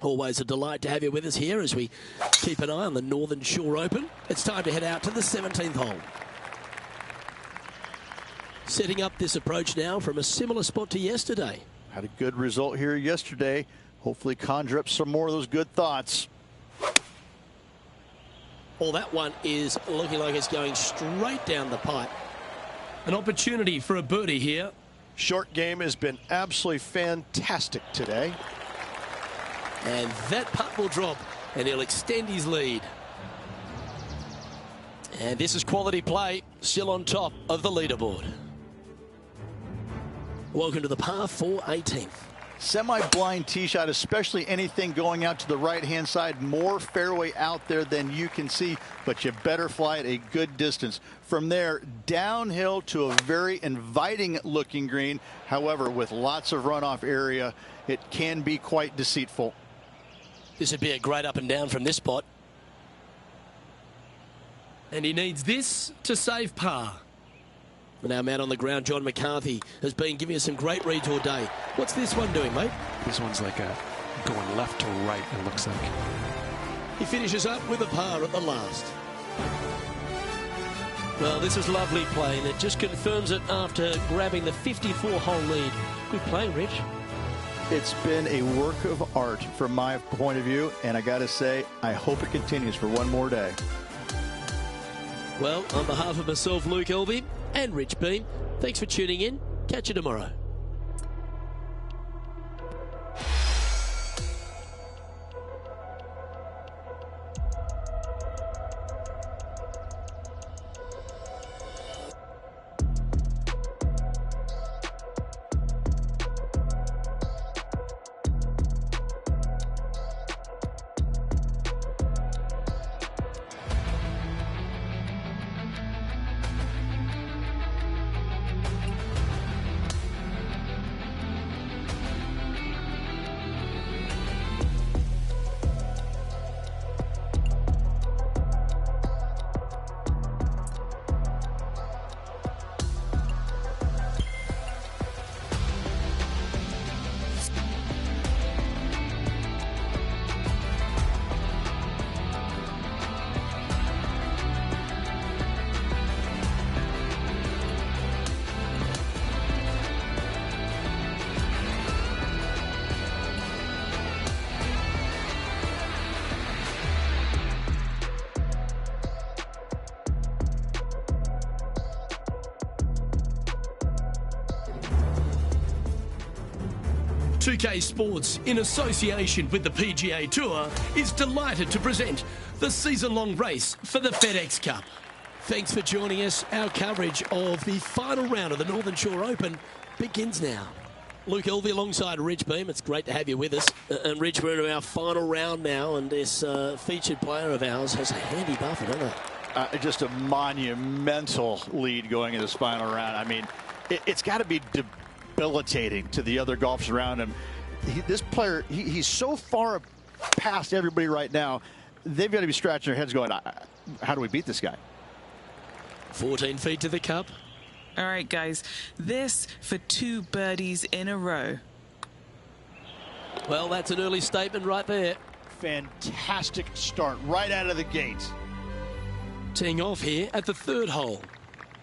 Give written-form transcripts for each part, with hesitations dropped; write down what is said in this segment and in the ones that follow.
Always a delight to have you with us here as we keep an eye on the Northern Shore Open. It's time to head out to the 17th hole. Setting up this approach now from a similar spot to yesterday. Had a good result here yesterday. Hopefully conjure up some more of those good thoughts. Well, that one is looking like it's going straight down the pipe. An opportunity for a birdie here. Short game has been absolutely fantastic today. And that putt will drop, and he'll extend his lead. And this is quality play, still on top of the leaderboard. Welcome to the par 4 18th. Semi-blind tee shot, especially anything going out to the right-hand side. More fairway out there than you can see, but you better fly it a good distance. From there, downhill to a very inviting-looking green. However, with lots of runoff area, it can be quite deceitful. This would be a great up and down from this spot. And he needs this to save par. And our man on the ground, John McCarthy, has been giving us some great reads all day. What's this one doing, mate? This one's like going left to right, it looks like. He finishes up with a par at the last. Well, this is lovely play, and it just confirms it after grabbing the 54-hole lead. Good play, Rich. It's been a work of art from my point of view, and I got to say, I hope it continues for one more day. Well, on behalf of myself, Luke Elvey, and Rich Beem, thanks for tuning in. Catch you tomorrow. UK Sports, in association with the PGA Tour, is delighted to present the season-long race for the FedEx Cup. Thanks for joining us. Our coverage of the final round of the Northern Shore Open begins now. Luke Elvey alongside Rich Beem. It's great to have you with us. And Rich, we're into our final round now, and this featured player of ours has a handy buffer, doesn't it? Just a monumental lead going in this final round. I mean, it's got to be debilitating to the other golfers around him. This player, he's so far past everybody right now. They've got to be scratching their heads going, how do we beat this guy? 14 feet to the cup. All right, guys, this for 2 birdies in a row. Well, that's an early statement right there. Fantastic start right out of the gate. Teeing off here at the 3rd hole.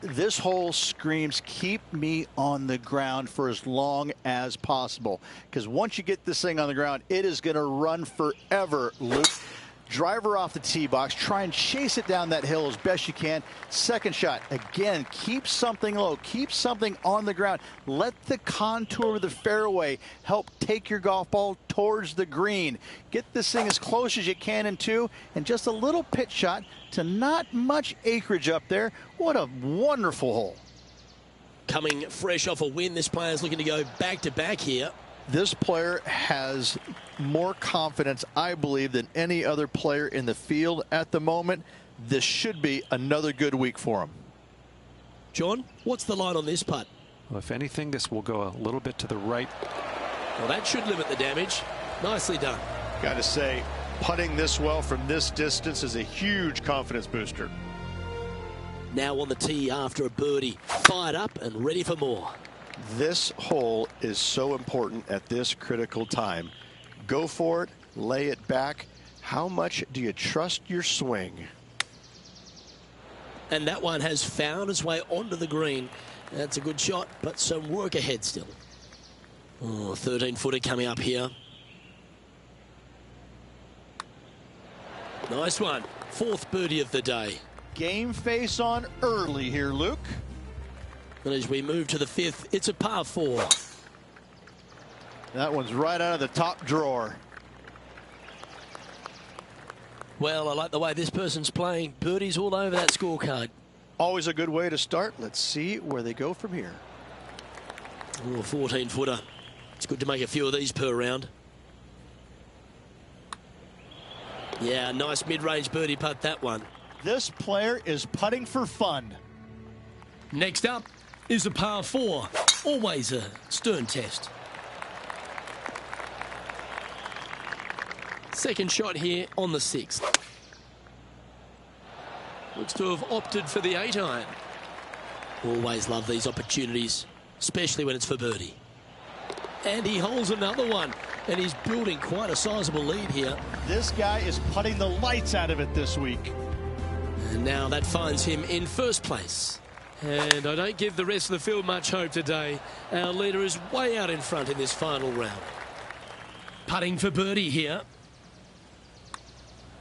This hole screams, keep me on the ground for as long as possible. Because once you get this thing on the ground, it is going to run forever, Luke. Driver off the tee box. Try and chase it down that hill as best you can. Second shot. Again, keep something low. Keep something on the ground. Let the contour of the fairway help take your golf ball towards the green. Get this thing as close as you can in 2. And just a little pitch shot to not much acreage up there. What a wonderful hole. Coming fresh off a win, this player is looking to go back-to-back here. This player has more confidence, I believe, than any other player in the field at the moment. This should be another good week for him. John, what's the line on this putt? Well, if anything, this will go a little bit to the right. Well, that should limit the damage. Nicely done. Got to say, putting this well from this distance is a huge confidence booster. Now on the tee after a birdie. Fired up and ready for more. This hole is so important at this critical time. Go for it lay it back. How much do you trust your swing? And that one has found its way onto the green. That's a good shot, but some work ahead still. Oh, 13-footer coming up here. Nice one. Fourth birdie of the day. Game face on early here, Luke. And as we move to the fifth, it's a par 4. That one's right out of the top drawer. Well, I like the way this person's playing. Birdies all over that scorecard. Always a good way to start. Let's see where they go from here. Oh, 14-footer. It's good to make a few of these per round. Yeah, nice mid-range birdie putt, that one. This player is putting for fun. Next up is a par 4. Always a stern test. Second shot here on the 6th. Looks to have opted for the 8-iron. Always love these opportunities, especially when it's for birdie. And he holds another one, and he's building quite a sizable lead here. This guy is putting the lights out of it this week. And now that finds him in first place. And I don't give the rest of the field much hope today. Our leader is way out in front in this final round. Putting for birdie here.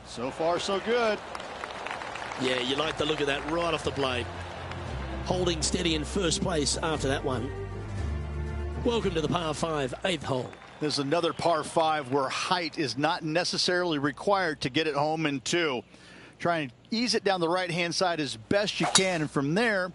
So far, so good. Yeah, you like the look of that right off the blade. Holding steady in first place after that one. Welcome to the par 5, 8th hole. There's another par 5 where height is not necessarily required to get it home in 2. Try and ease it down the right-hand side as best you can. And from there,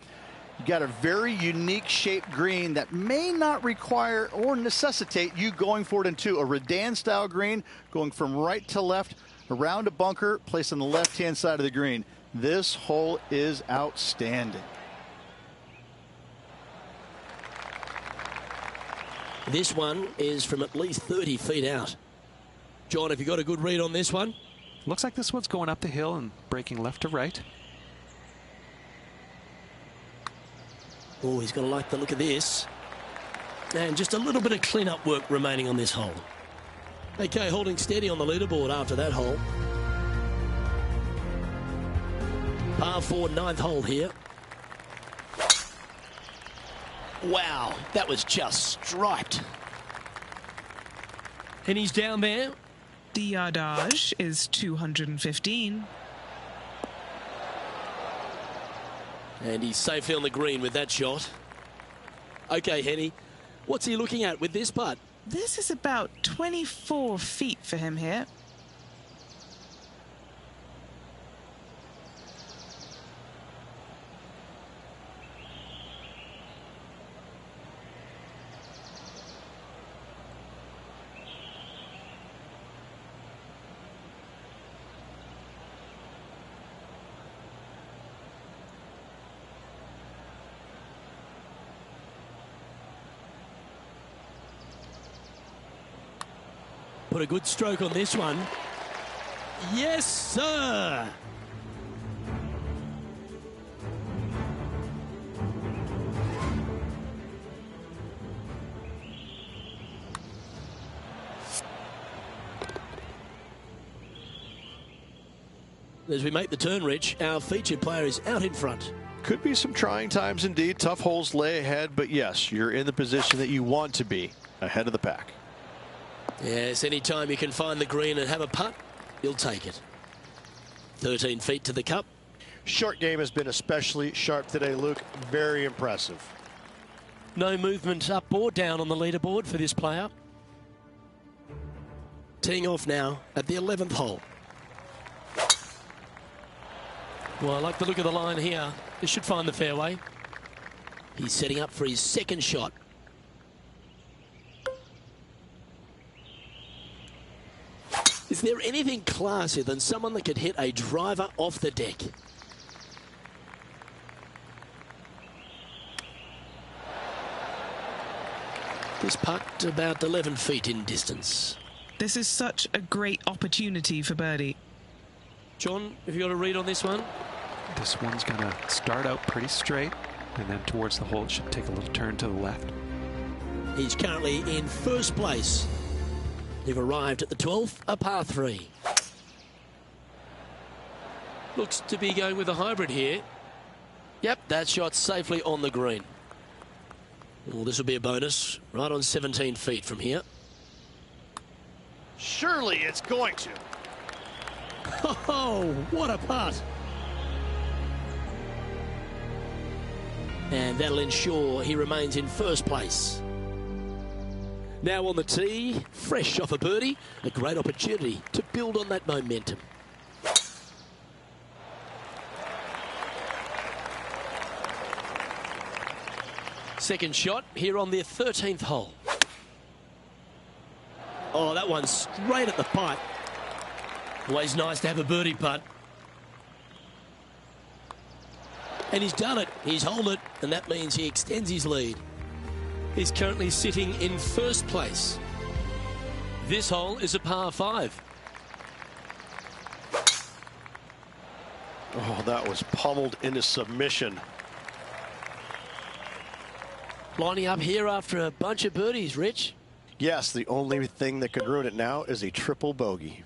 you got a very unique shaped green that may not require or necessitate you going for it in 2. A Redan-style green going from right to left around a bunker placed on the left-hand side of the green. This hole is outstanding. This one is from at least 30 feet out. John, have you got a good read on this one? Looks like this one's going up the hill and breaking left to right. Oh, he's going to like the look of this. And just a little bit of clean-up work remaining on this hole. Okay, holding steady on the leaderboard after that hole. Par 4, 9th hole here. Wow, that was just striped. And he's down there. The yardage is 215. And he's safely on the green with that shot. Okay, Henny, what's he looking at with this putt? This is about 24 feet for him here. Put a good stroke on this one. Yes, sir. As we make the turn, Rich, our featured player is out in front. Could be some trying times indeed. Tough holes lay ahead, but yes, you're in the position that you want to be, ahead of the pack. Yes, anytime you can find the green and have a putt, you'll take it. 13 feet to the cup. Short game has been especially sharp today, Luke. Very impressive. No movement up or down on the leaderboard for this player. Teeing off now at the 11th hole. Well, I like the look of the line here. This should find the fairway. He's setting up for his second shot. Is there anything classier than someone that could hit a driver off the deck? This putt about 11 feet in distance. This is such a great opportunity for birdie. John, have you got a read on this one? This one's going to start out pretty straight, and then towards the hole it should take a little turn to the left. He's currently in first place They've arrived at the 12th, a par 3. Looks to be going with a hybrid here. Yep, that shot safely on the green. Well, this will be a bonus, right on 17 feet from here. Surely it's going to. Oh, what a putt. And that'll ensure he remains in first place. Now on the tee, fresh off a birdie, a great opportunity to build on that momentum. Second shot here on their 13th hole. Oh, that one's straight at the pipe. Always nice to have a birdie putt. And he's done it. He's holed it, and that means he extends his lead. He's currently sitting in first place. This hole is a par 5. Oh, that was pummeled into submission. Lining up here after a bunch of birdies, Rich. Yes, the only thing that could ruin it now is a triple bogey.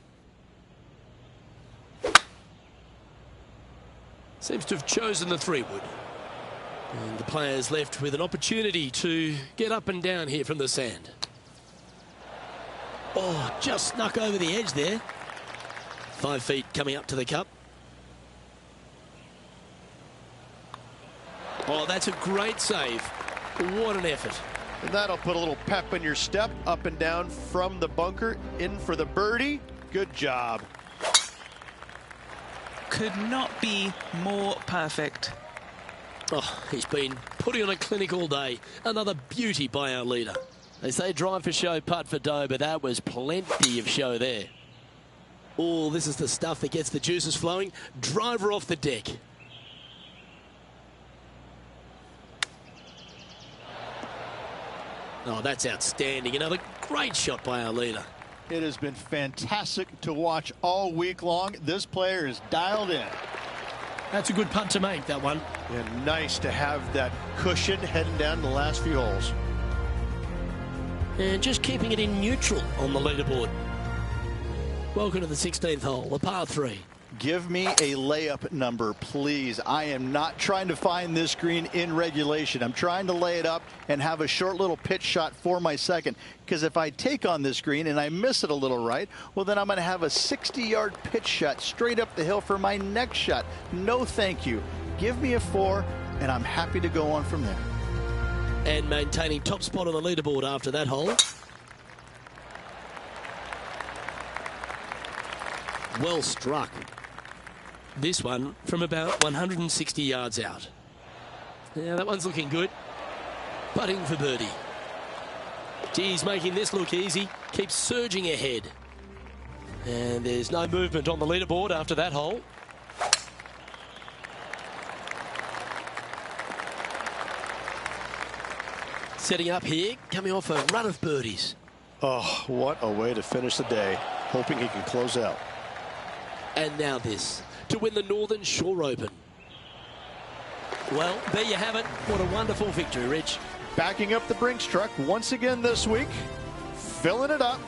Seems to have chosen the 3-wood. And the player's left with an opportunity to get up and down here from the sand. Oh, just snuck over the edge there. 5 feet coming up to the cup. Oh, that's a great save. What an effort. And that'll put a little pep in your step, up and down from the bunker, in for the birdie. Good job. Could not be more perfect. Oh, he's been putting on a clinic all day. Another beauty by our leader. They say drive for show, putt for dough, but that was plenty of show there. Oh, this is the stuff that gets the juices flowing. Driver off the deck. Oh, that's outstanding. Another great shot by our leader. It has been fantastic to watch all week long. This player is dialed in. That's a good putt to make, that one. And nice to have that cushion heading down the last few holes. And just keeping it in neutral on the leaderboard. Welcome to the 16th hole, a par 3. Give me a layup number, please. I am not trying to find this green in regulation. I'm trying to lay it up and have a short little pitch shot for my second. Because if I take on this green and I miss it a little right, well, then I'm going to have a 60-yard pitch shot straight up the hill for my next shot. No, thank you. Give me a 4, and I'm happy to go on from there. And maintaining top spot on the leaderboard after that hole. Well struck. This one from about 160 yards out. Yeah, that one's looking good. Putting for birdie. Geez, making this look easy. Keeps surging ahead. And there's no movement on the leaderboard after that hole. Setting up here, coming off a run of birdies. Oh, what a way to finish the day. Hoping he can close out. And now this, to win the Northern Shore Open. Well, there you have it. What a wonderful victory, Rich. Backing up the Brinks truck once again this week. Filling it up.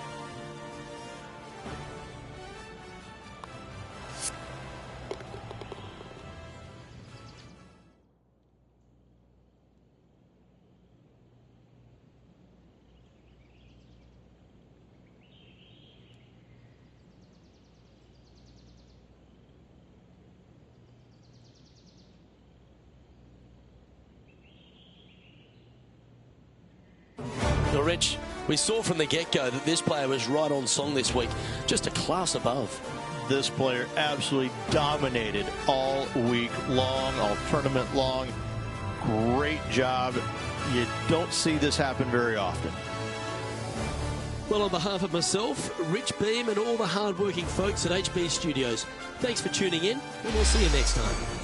Well, Rich, we saw from the get-go that this player was right on song this week, just a class above. This player absolutely dominated all week long, all tournament long. Great job. You don't see this happen very often. Well, on behalf of myself, Rich Beam, and all the hard-working folks at HB Studios, thanks for tuning in, and we'll see you next time.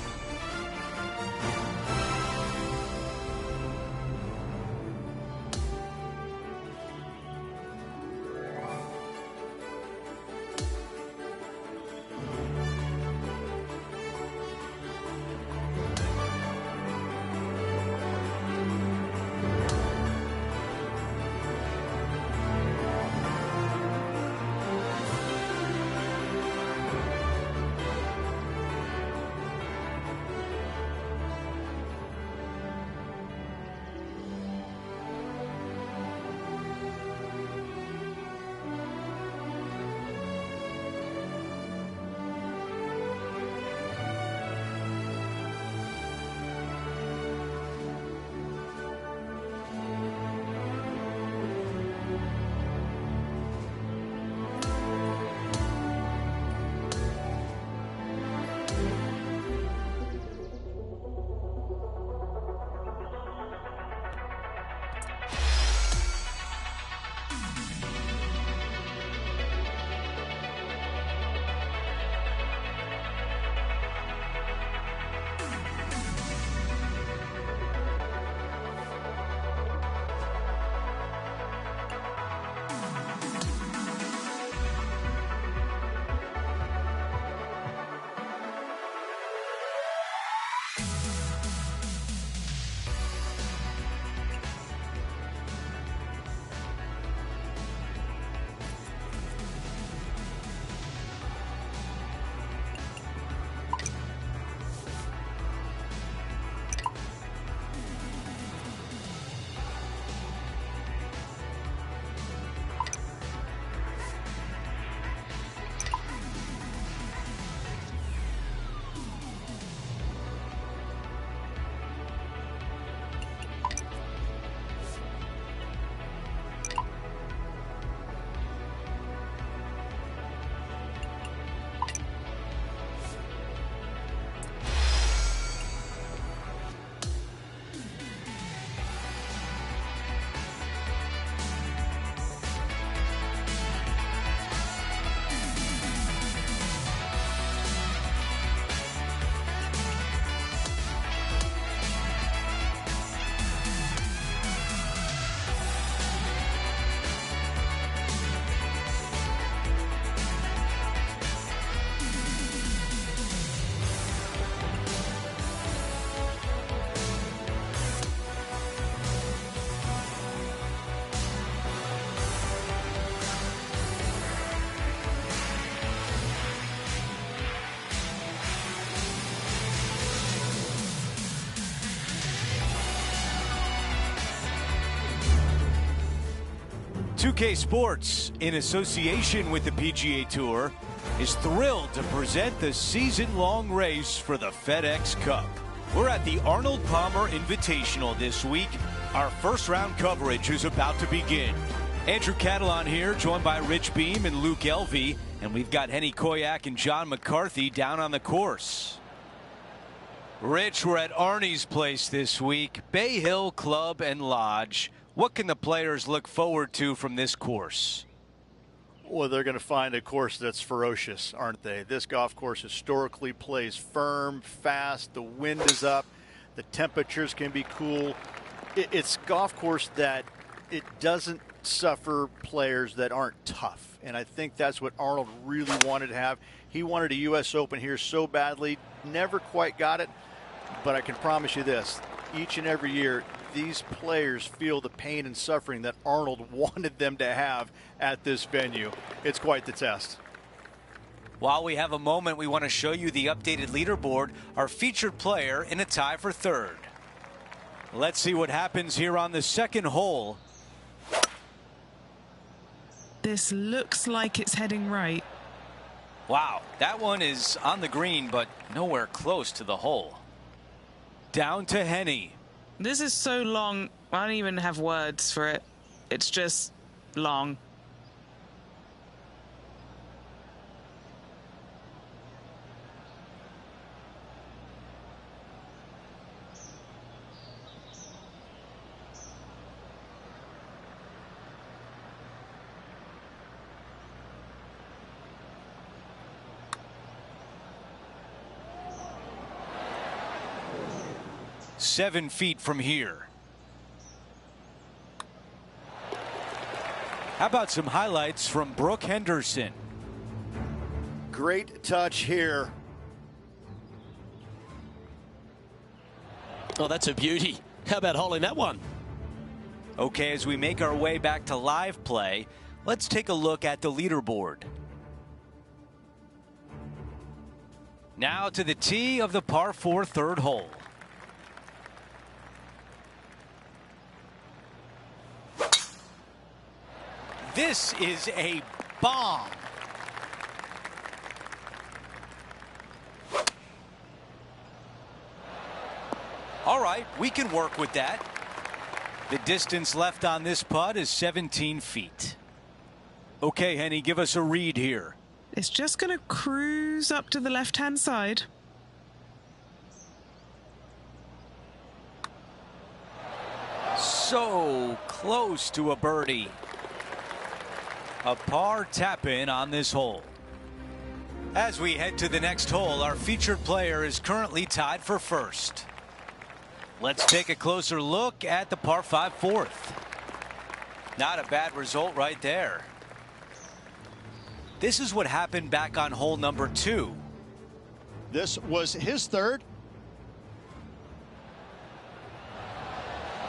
2K Sports, in association with the PGA Tour, is thrilled to present the season-long race for the FedEx Cup. We're at the Arnold Palmer Invitational this week. Our first round coverage is about to begin. Andrew Catalon here, joined by Rich Beam and Luke Elvey, and we've got Henny Koyak and John McCarthy down on the course. Rich, we're at Arnie's place this week, Bay Hill Club and Lodge. What can the players look forward to from this course? Well, they're going to find a course that's ferocious, aren't they? This golf course historically plays firm, fast, the wind is up, the temperatures can be cool. It's a golf course that it doesn't suffer players that aren't tough, and I think that's what Arnold really wanted to have. He wanted a U.S. Open here so badly, never quite got it, but I can promise you this, each and every year these players feel the pain and suffering that Arnold wanted them to have at this venue. It's quite the test. While we have a moment, we want to show you the updated leaderboard, our featured player in a tie for third. Let's see what happens here on the second hole. This looks like it's heading right. Wow, that one is on the green, but nowhere close to the hole. Down to Henny. This is so long, I don't even have words for it. It's just long. Seven feet from here. How about some highlights from Brooke Henderson? Great touch here. Oh, that's a beauty. How about holding that one? Okay, as we make our way back to live play, let's take a look at the leaderboard. Now to the tee of the par 4 third hole. This is a bomb. All right, we can work with that. The distance left on this putt is 17 feet. Okay, Henny, give us a read here. It's just going to cruise up to the left-hand side. So close to a birdie. A par tap-in on this hole. As we head to the next hole, our featured player is currently tied for first. Let's take a closer look at the par 5 fourth. Not a bad result right there. This is what happened back on hole number 2. This was his third.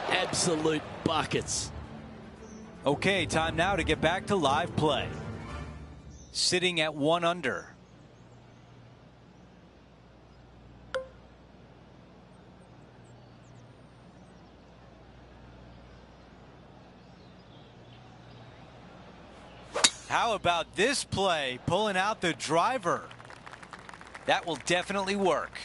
Absolute buckets. Okay, time now to get back to live play. Sitting at 1 under. How about this play, pulling out the driver? That will definitely work.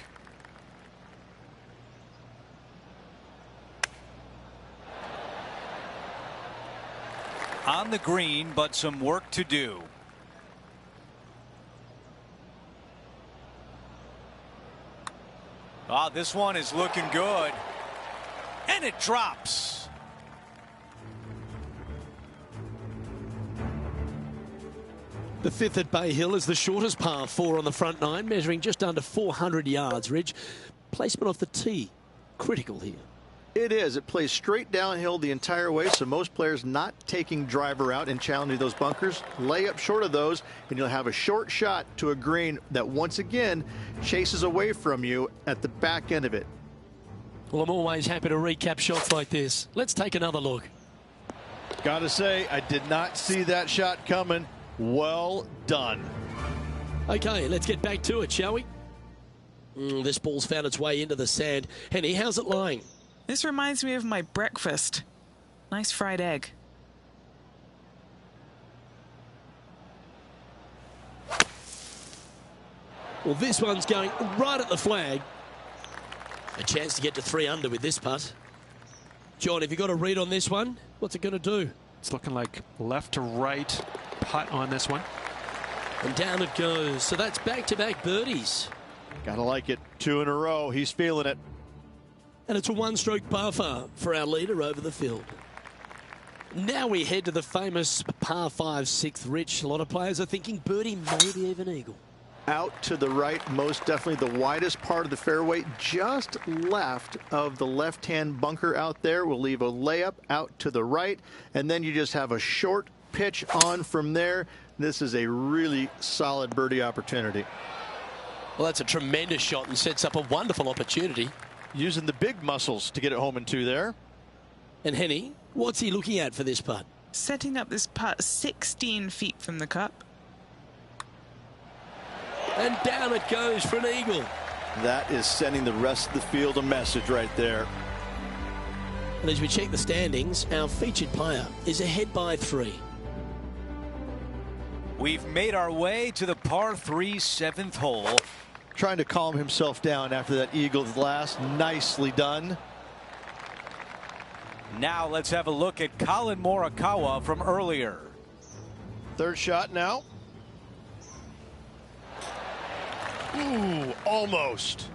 On the green, but some work to do. Ah, this one is looking good. And it drops. The fifth at Bay Hill is the shortest par 4 on the front 9, measuring just under 400 yards, Ridge. Placement off the tee, critical here. It is. It plays straight downhill the entire way, so most players not taking driver out and challenging those bunkers. Lay up short of those, and you'll have a short shot to a green that once again chases away from you at the back end of it. Well, I'm always happy to recap shots like this. Let's take another look. Gotta say, I did not see that shot coming. Well done. Okay, let's get back to it, shall we? This ball's found its way into the sand. Henny, how's it lying? This reminds me of my breakfast. Nice fried egg. Well, this one's going right at the flag. A chance to get to 3 under with this putt. John, have you got a read on this one? What's it going to do? It's looking like left to right putt on this one. And down it goes. So that's back-to-back birdies. Gotta like it. 2 in a row. He's feeling it. And it's a one-stroke par for our leader over the field. Now we head to the famous par 5 6th. Rich, a lot of players are thinking birdie, maybe even eagle. Out to the right, most definitely the widest part of the fairway, just left of the left-hand bunker out there. We'll leave a layup out to the right, and then you just have a short pitch on from there. This is a really solid birdie opportunity. Well, that's a tremendous shot and sets up a wonderful opportunity. Using the big muscles to get it home in 2 there. And Henny, what's he looking at for this putt? Setting up this putt 16 feet from the cup. And down it goes for an eagle. That is sending the rest of the field a message right there. And as we check the standings, our featured player is ahead by 3. We've made our way to the par 3 7th hole. Trying to calm himself down after that eagle's last. Nicely done. Now let's have a look at Colin Morikawa from earlier. 3rd shot now. Ooh, almost.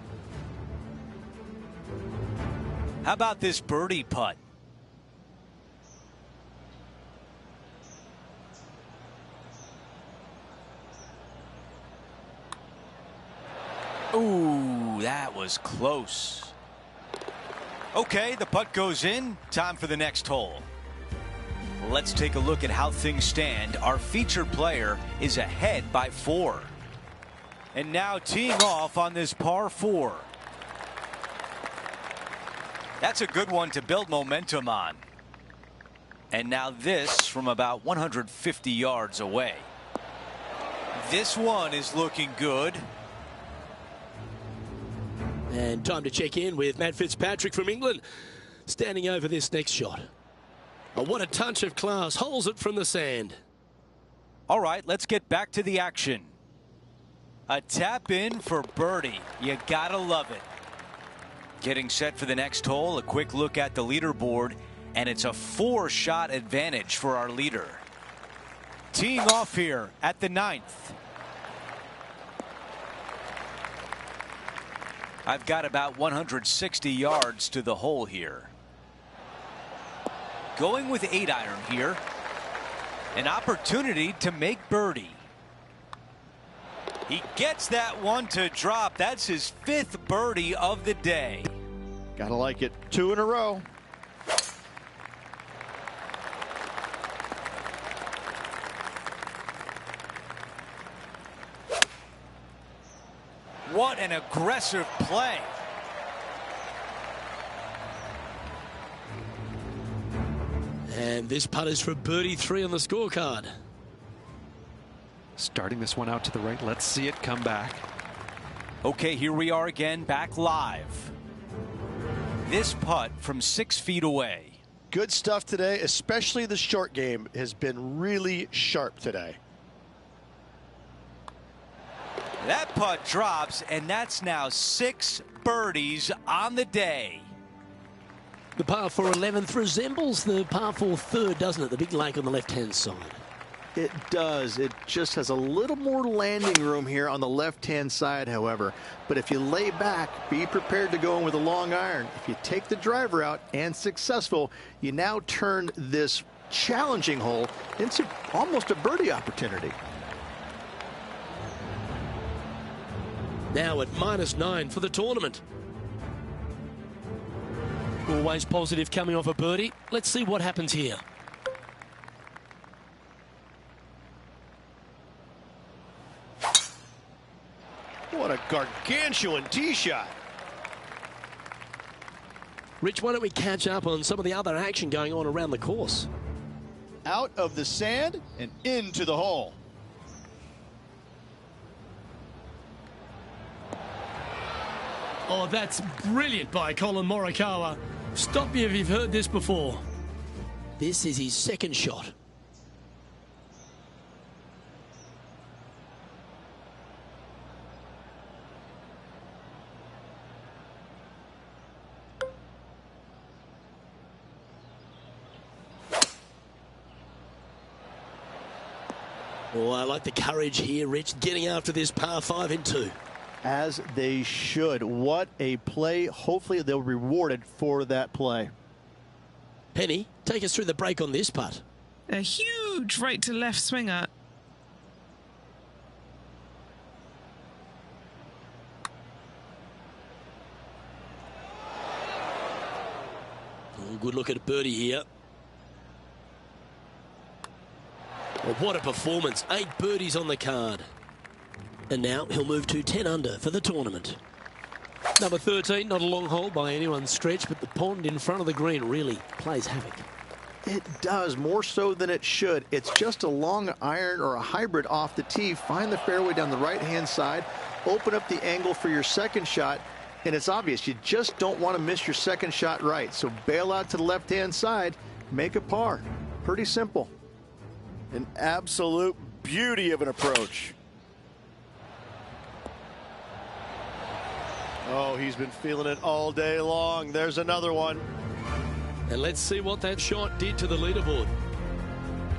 How about this birdie putt? Ooh, that was close. Okay, the putt goes in. Time for the next hole. Let's take a look at how things stand. Our featured player is ahead by 4. And now teeing off on this par 4. That's a good one to build momentum on. And now this from about 150 yards away. This one is looking good. And time to check in with Matt Fitzpatrick from England, standing over this next shot. Oh, what a touch of class. Holds it from the sand. All right, let's get back to the action. A tap in for birdie. You gotta love it. Getting set for the next hole, a quick look at the leaderboard, and it's a 4-shot advantage for our leader. Teeing off here at the 9th. I've got about 160 yards to the hole here. Going with 8-iron here. An opportunity to make birdie. He gets that one to drop. That's his 5th birdie of the day. Gotta like it. 2 in a row. What an aggressive play. And this putt is for birdie 3 on the scorecard. Starting this one out to the right. Let's see it come back. Okay, here we are again, back live. This putt from 6 feet away. Good stuff today, especially the short game has been really sharp today. That putt drops, and that's now 6 birdies on the day. The par 4 11th resembles the par 4 3rd, doesn't it? The big lake on the left-hand side. It does. It just has a little more landing room here on the left-hand side, however. But if you lay back, be prepared to go in with a long iron. If you take the driver out and successful, you now turn this challenging hole into almost a birdie opportunity. Now at -9 for the tournament. Always positive coming off a birdie. Let's see what happens here. What a gargantuan tee shot. Rich, why don't we catch up on some of the other action going on around the course? Out of the sand and into the hole. Oh, that's brilliant by Colin Morikawa. Stop me if you've heard this before. This is his 2nd shot. Oh, I like the courage here, Rich, getting after this par 5 in 2. As they should. What a play. Hopefully they'll be rewarded for that play. Penny, take us through the break on this putt. A huge right to left swinger. Oh, good look at a birdie here. Well, what a performance. 8 birdies on the card. And now he'll move to 10 under for the tournament. Number 13, not a long hole by anyone's stretch, but the pond in front of the green really plays havoc. It does, more so than it should. It's just a long iron or a hybrid off the tee. Find the fairway down the right-hand side. Open up the angle for your second shot. And it's obvious, you just don't want to miss your second shot right. So bail out to the left-hand side, make a par. Pretty simple. An absolute beauty of an approach. Oh, he's been feeling it all day long. There's another one. And let's see what that shot did to the leaderboard.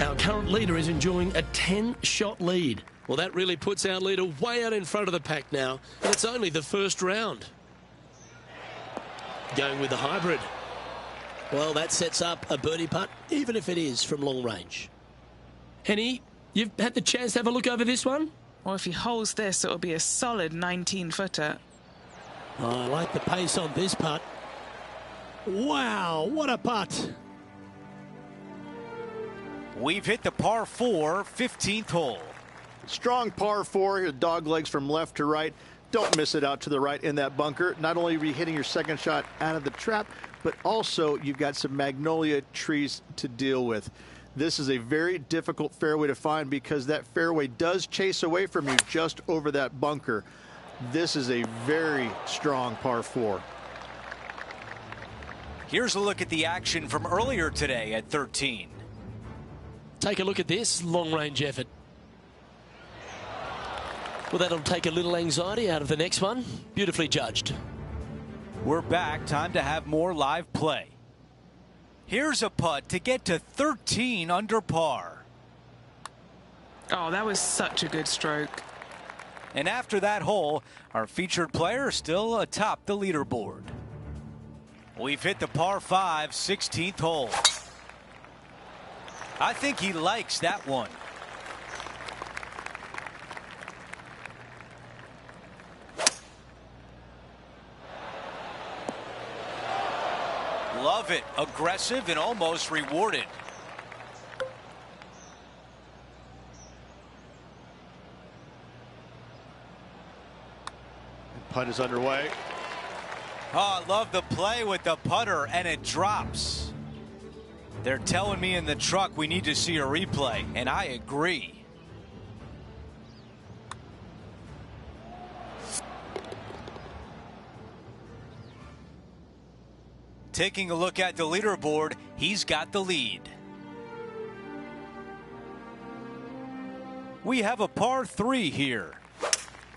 Our current leader is enjoying a 10-shot lead. Well, that really puts our leader way out in front of the pack now. And it's only the first round. Going with the hybrid. Well, that sets up a birdie putt, even if it is from long range. Henny, you've had the chance to have a look over this one? Well, if he holds this, it'll be a solid 19-footer. Oh, I like the pace on this putt. Wow, what a putt. We've hit the par 4, 15th hole. Strong par 4, your dog legs from left to right. Don't miss it out to the right in that bunker. Not only are you hitting your second shot out of the trap, but also you've got some magnolia trees to deal with. This is a very difficult fairway to find because that fairway does chase away from you just over that bunker. This is a very strong par 4. Here's a look at the action from earlier today at 13. Take a look at this long-range effort. Well, that'll take a little anxiety out of the next one. Beautifully judged. We're back. Time to have more live play. Here's a putt to get to 13 under par. Oh, that was such a good stroke. And after that hole, our featured player still atop the leaderboard. We've hit the par 5, 16th hole. I think he likes that one. Love it. Aggressive and almost rewarded. Putt is underway. Oh, I love the play with the putter, and it drops. They're telling me in the truck we need to see a replay, and I agree. Taking a look at the leaderboard, he's got the lead. We have a par 3 here.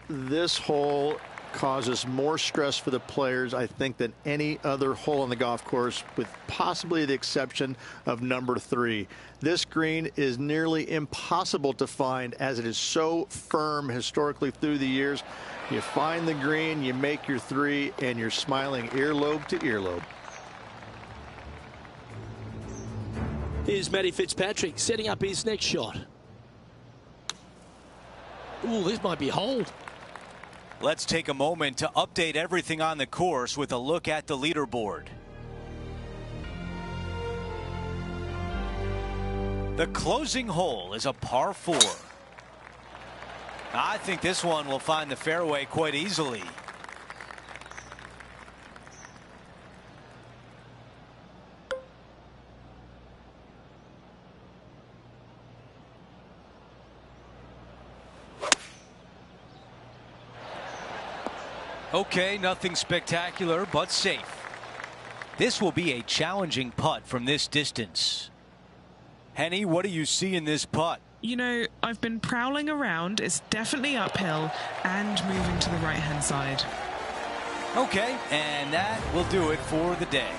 This hole causes more stress for the players, I think, than any other hole on the golf course, with possibly the exception of number 3. This green is nearly impossible to find as it is so firm historically through the years. You find the green, you make your 3, and you're smiling earlobe to earlobe. Here's Matty Fitzpatrick setting up his next shot. Ooh, this might be hold. Let's take a moment to update everything on the course with a look at the leaderboard. The closing hole is a par 4. I think this one will find the fairway quite easily. Okay, nothing spectacular, but safe. This will be a challenging putt from this distance. Henny, what do you see in this putt? You know, I've been prowling around. It's definitely uphill and moving to the right-hand side. Okay, and that will do it for the day.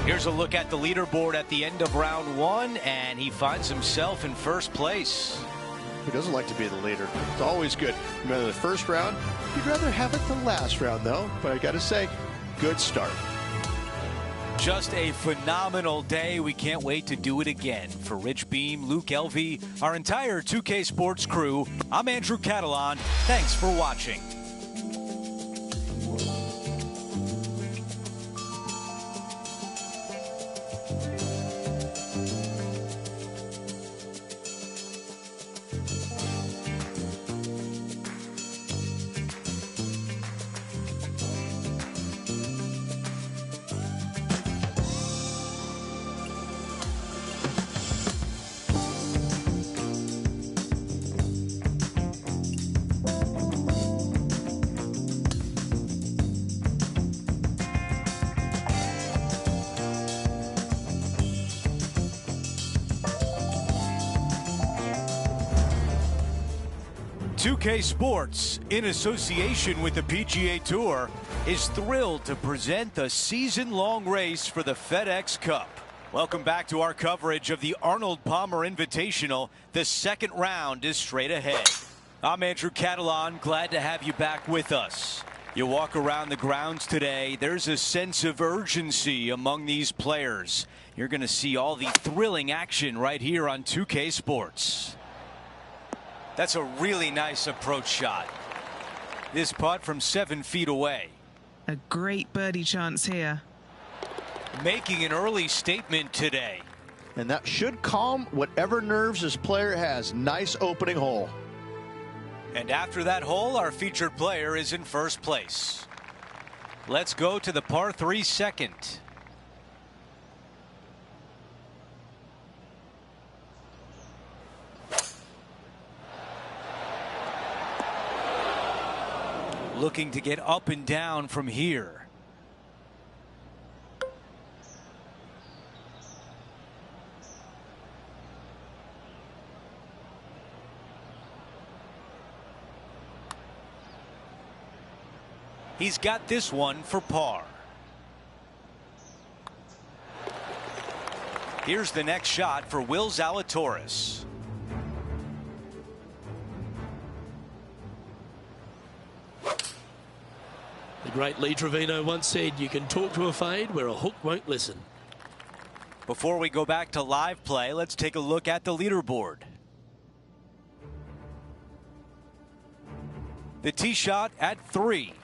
Here's a look at the leaderboard at the end of round one, and he finds himself in first place. Who doesn't like to be the leader? It's always good. Remember the first round? You'd rather have it the last round, though. But I got to say, good start. Just a phenomenal day. We can't wait to do it again. For Rich Beam, Luke Elvey, our entire 2K Sports crew, I'm Andrew Catalan. Thanks for watching. "2K Sports, in association with the PGA Tour, is thrilled to present the season-long race for the FedEx Cup. Welcome back to our coverage of the Arnold Palmer Invitational. The second round is straight ahead. I'm Andrew Catalan, glad to have you back with us. You walk around the grounds today, there's a sense of urgency among these players. You're going to see all the thrilling action right here on 2K Sports. That's a really nice approach shot. This putt from 7 feet away. A great birdie chance here. Making an early statement today. And that should calm whatever nerves this player has. Nice opening hole. And after that hole, our featured player is in first place. Let's go to the par 3 second. Looking to get up and down from here. He's got this one for par. Here's the next shot for Will Zalatoris. The great Lee Trevino once said, you can talk to a fade where a hook won't listen. Before we go back to live play, let's take a look at the leaderboard. The tee shot at 3.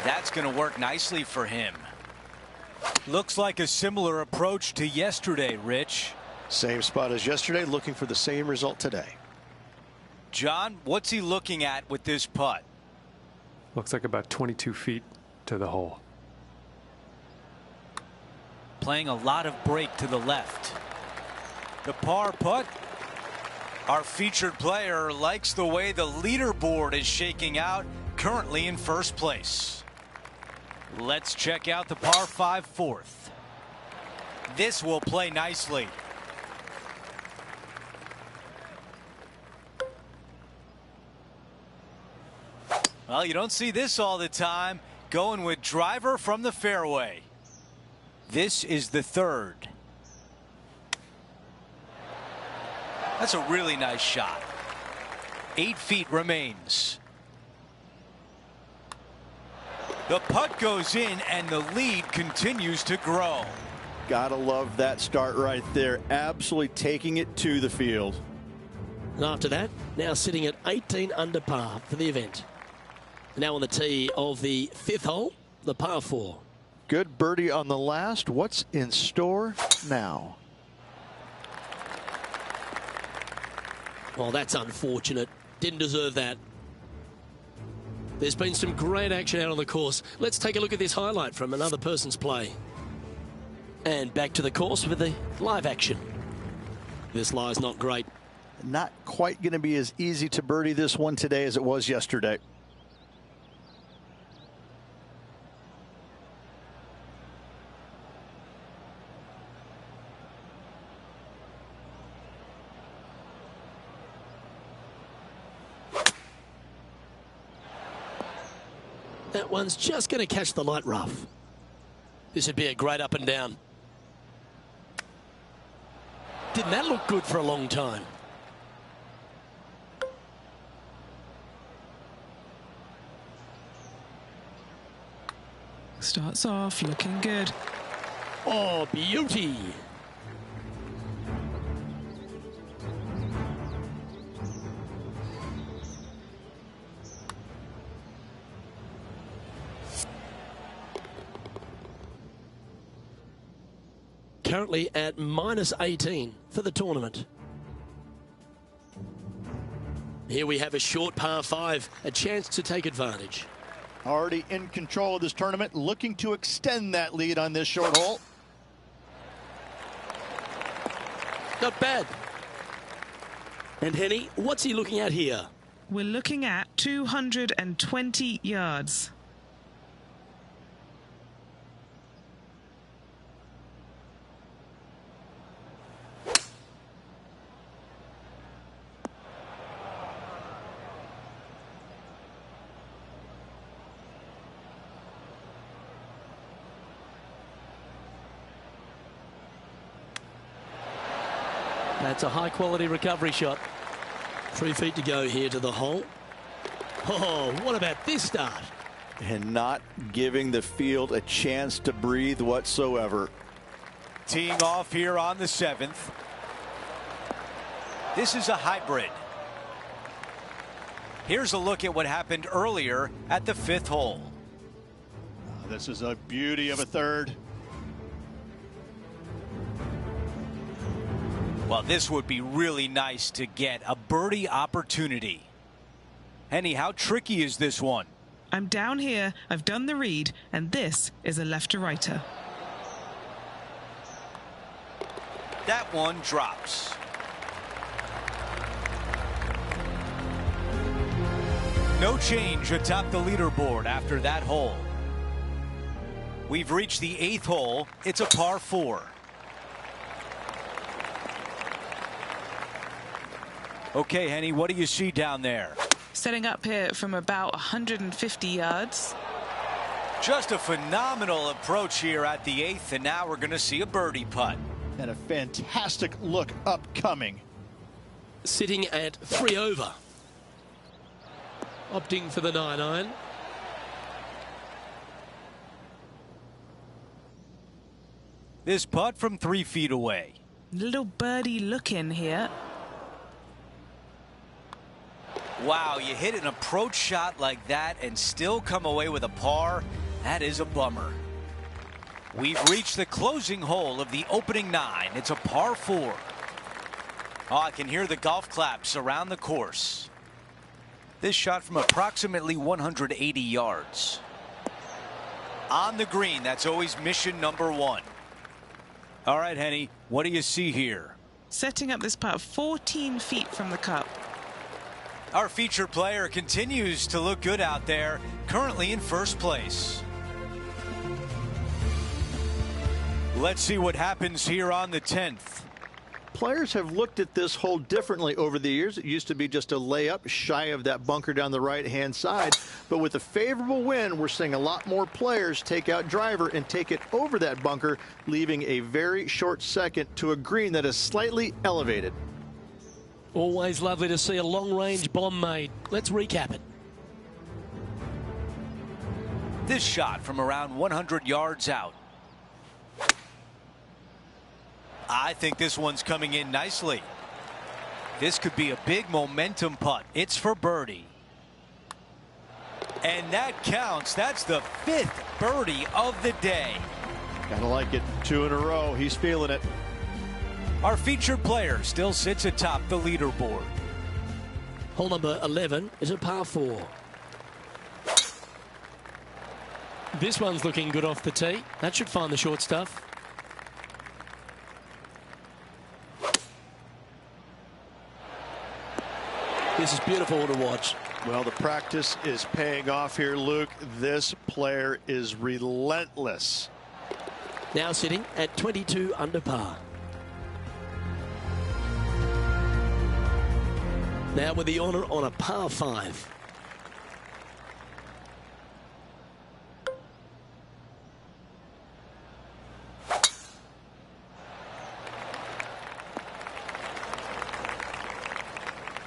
That's going to work nicely for him. Looks like a similar approach to yesterday, Rich. Same spot as yesterday, looking for the same result today. John, what's he looking at with this putt? Looks like about 22 feet to the hole. Playing a lot of break to the left. The par putt. Our featured player likes the way the leaderboard is shaking out, currently in first place. Let's check out the par 5 fourth. This will play nicely. Well, you don't see this all the time. Going with driver from the fairway. This is the third. That's a really nice shot. 8 feet remains. The putt goes in and the lead continues to grow. Gotta love that start right there. Absolutely taking it to the field. And after that, now sitting at 18 under par for the event. Now on the tee of the 5th hole, the par 4. Good birdie on the last. What's in store now? Well, that's unfortunate. Didn't deserve that. There's been some great action out on the course. Let's take a look at this highlight from another person's play. And back to the course with the live action. This lie's not great. Not quite going to be as easy to birdie this one today as it was yesterday. That one's just going to catch the light rough. This would be a great up and down. Didn't that look good for a long time? Starts off looking good. Oh, beauty. Currently at -18 for the tournament. Here we have a short par 5, a chance to take advantage. Already in control of this tournament, looking to extend that lead on this short hole. Not bad. And Henny, what's he looking at here? We're looking at 220 yards. That's a high-quality recovery shot. 3 feet to go here to the hole. Oh, what about this start? And not giving the field a chance to breathe whatsoever. Teeing off here on the 7th. This is a hybrid. Here's a look at what happened earlier at the 5th hole. This is a beauty of a third. Well, this would be really nice to get a birdie opportunity. Henny, how tricky is this one? I'm down here, I've done the read, and this is a left-to-righter. That one drops. No change atop the leaderboard after that hole. We've reached the 8th hole. It's a par 4. Okay, Henny, what do you see down there? Setting up here from about 150 yards. Just a phenomenal approach here at the 8th, and now we're going to see a birdie putt. And a fantastic look upcoming. Sitting at 3 over. Opting for the 9-iron. This putt from 3 feet away. Little birdie look in here. Wow, you hit an approach shot like that and still come away with a par. That is a bummer. We've reached the closing hole of the opening 9. It's a par 4. Oh, I can hear the golf claps around the course. This shot from approximately 180 yards. On the green, that's always mission number 1. All right, Henny, what do you see here? Setting up this putt 14 feet from the cup. Our featured player continues to look good out there, currently in first place. Let's see what happens here on the 10th. Players have looked at this hole differently over the years. It used to be just a layup shy of that bunker down the right-hand side. But with a favorable wind, we're seeing a lot more players take out driver and take it over that bunker, leaving a very short second to a green that is slightly elevated. Always lovely to see a long-range bomb made. Let's recap it. This shot from around 100 yards out. I think this one's coming in nicely. This could be a big momentum putt. It's for birdie. And that counts. That's the 5th birdie of the day. Gotta like it. 2 in a row. He's feeling it. Our featured player still sits atop the leaderboard. Hole number 11 is a par 4. This one's looking good off the tee. That should find the short stuff. This is beautiful to watch. Well, the practice is paying off here, Luke. This player is relentless. Now sitting at 22 under par. Now with the honour on a par 5.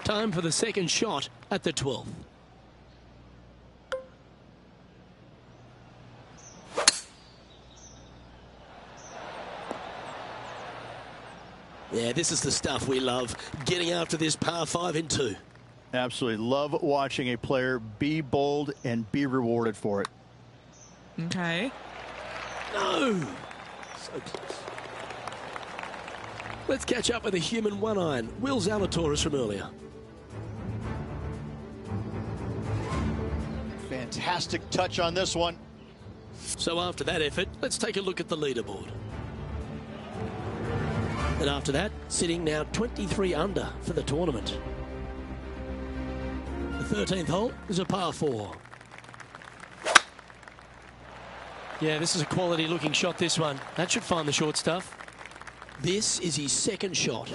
Time for the second shot at the 12th. Yeah, this is the stuff we love, getting after this par 5 in 2. Absolutely love watching a player be bold and be rewarded for it. Okay. No! So close. Let's catch up with a human one-iron, Will Zalatoris from earlier. Fantastic touch on this one. So after that effort, let's take a look at the leaderboard. And after that, sitting now 23 under for the tournament. The 13th hole is a par 4. Yeah, this is a quality looking shot, this one. That should find the short stuff. This is his second shot.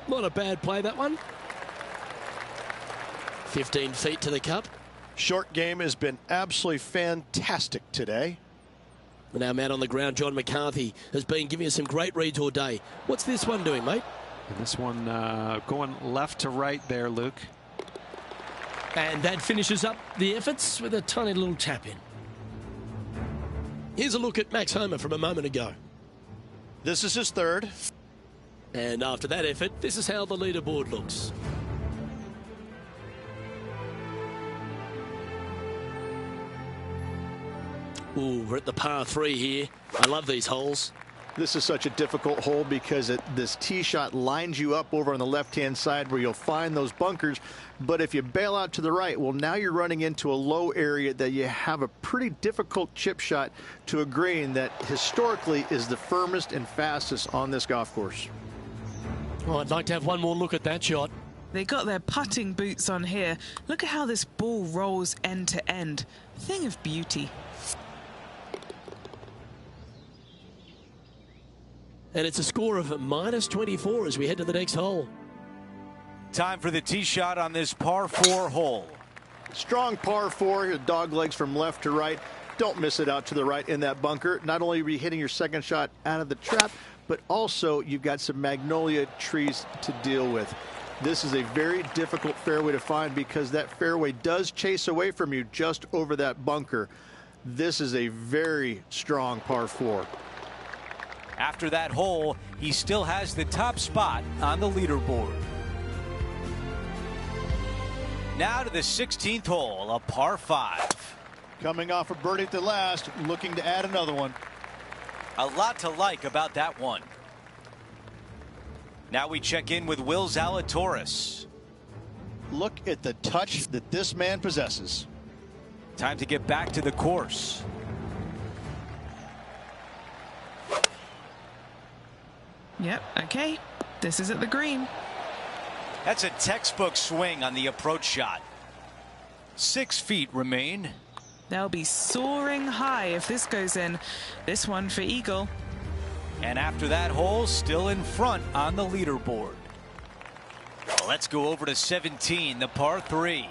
Not a bad play, that one. 15 feet to the cup. Short game has been absolutely fantastic today. And our man on the ground, John McCarthy, has been giving us some great reads all day. What's this one doing, mate? And this one going left to right there, Luke. And that finishes up the efforts with a tiny little tap in. Here's a look at Max Homa from a moment ago. This is his third. And after that effort, this is how the leaderboard looks. Ooh, we're at the par 3 here. I love these holes. This is such a difficult hole because this tee shot lines you up over on the left-hand side where you'll find those bunkers. But if you bail out to the right, well, now you're running into a low area that you have a pretty difficult chip shot to a green that historically is the firmest and fastest on this golf course. Oh, I'd like to have one more look at that shot. They got their putting boots on here. Look at how this ball rolls end to end. Thing of beauty. And it's a score of -24 as we head to the next hole. Time for the tee shot on this par 4 hole. Strong par 4, your dog legs from left to right. Don't miss it out to the right in that bunker. Not only are you hitting your second shot out of the trap, but also you've got some magnolia trees to deal with. This is a very difficult fairway to find because that fairway does chase away from you just over that bunker. This is a very strong par 4. After that hole, he still has the top spot on the leaderboard. Now to the 16th hole, a par 5. Coming off a birdie at the last, looking to add another one. A lot to like about that one. Now we check in with Will Zalatoris. Look at the touch that this man possesses. Time to get back to the course. Yep, okay. This is at the green. That's a textbook swing on the approach shot. 6 feet remain. They'll be soaring high if this goes in. This one for eagle. And after that hole, still in front on the leaderboard. Let's go over to 17, the par 3.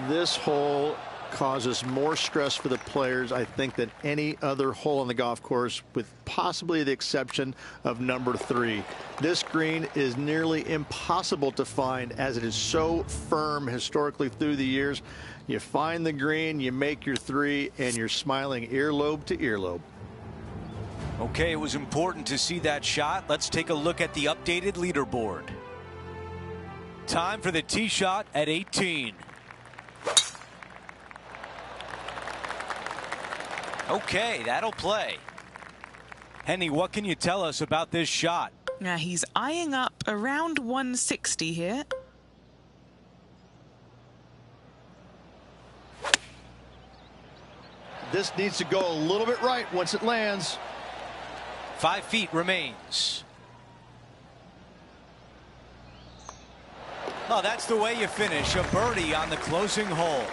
This hole causes more stress for the players, I think, than any other hole on the golf course, with possibly the exception of number 3. This green is nearly impossible to find as it is so firm historically through the years. You find the green, you make your 3, and you're smiling earlobe to earlobe. Okay, it was important to see that shot. Let's take a look at the updated leaderboard. Time for the tee shot at 18. Okay, that'll play. Henny, what can you tell us about this shot? Now he's eyeing up around 160 here. This needs to go a little bit right once it lands. 5 feet remains. Oh, that's the way you finish. A birdie on the closing hole.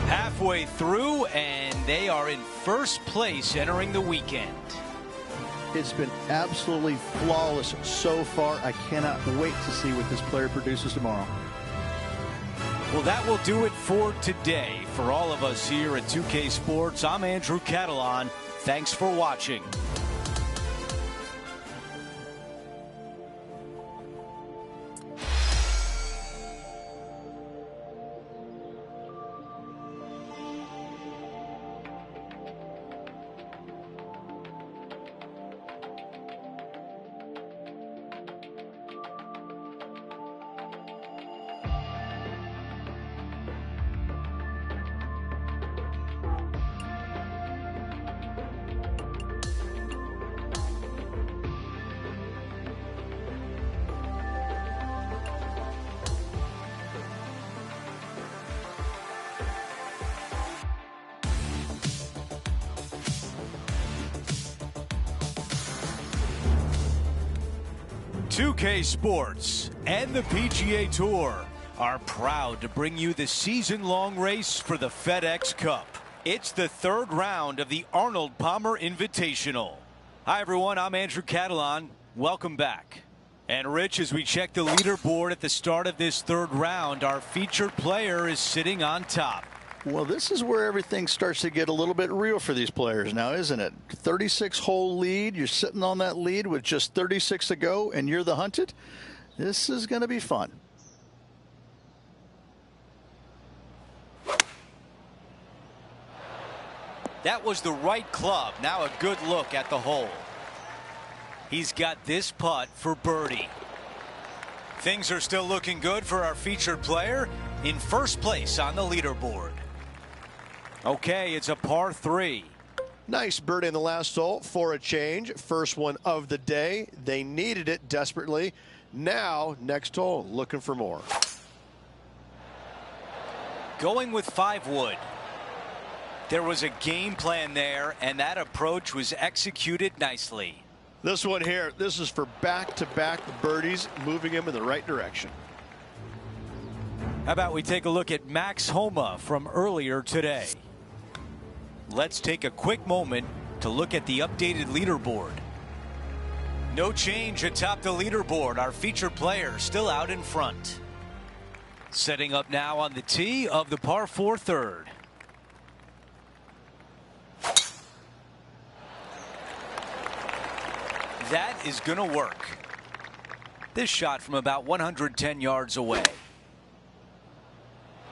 Halfway through, and they are in first place entering the weekend. It's been absolutely flawless so far. I cannot wait to see what this player produces tomorrow. Well, that will do it for today. For all of us here at 2K Sports, I'm Andrew Catalon. Thanks for watching. .2K Sports and the PGA Tour are proud to bring you the season-long race for the FedEx Cup. It's the third round of the Arnold Palmer Invitational. Hi, everyone. I'm Andrew Catalon. Welcome back. And, Rich, as we check the leaderboard at the start of this third round, our featured player is sitting on top. Well, this is where everything starts to get a little bit real for these players now, isn't it? 36-hole lead. You're sitting on that lead with just 36 to go, and you're the hunted. This is going to be fun. That was the right club. Now a good look at the hole. He's got this putt for birdie. Things are still looking good for our featured player in first place on the leaderboard. Okay, it's a par 3. Nice birdie in the last hole for a change. First one of the day. They needed it desperately. Now, next hole, looking for more. Going with 5 wood. There was a game plan there, and that approach was executed nicely. This one here, this is for back-to-back birdies, moving him in the right direction. How about we take a look at Max Homa from earlier today? Let's take a quick moment to look at the updated leaderboard. No change atop the leaderboard. Our featured player still out in front. Setting up now on the tee of the par 4 third. That is going to work. This shot from about 110 yards away.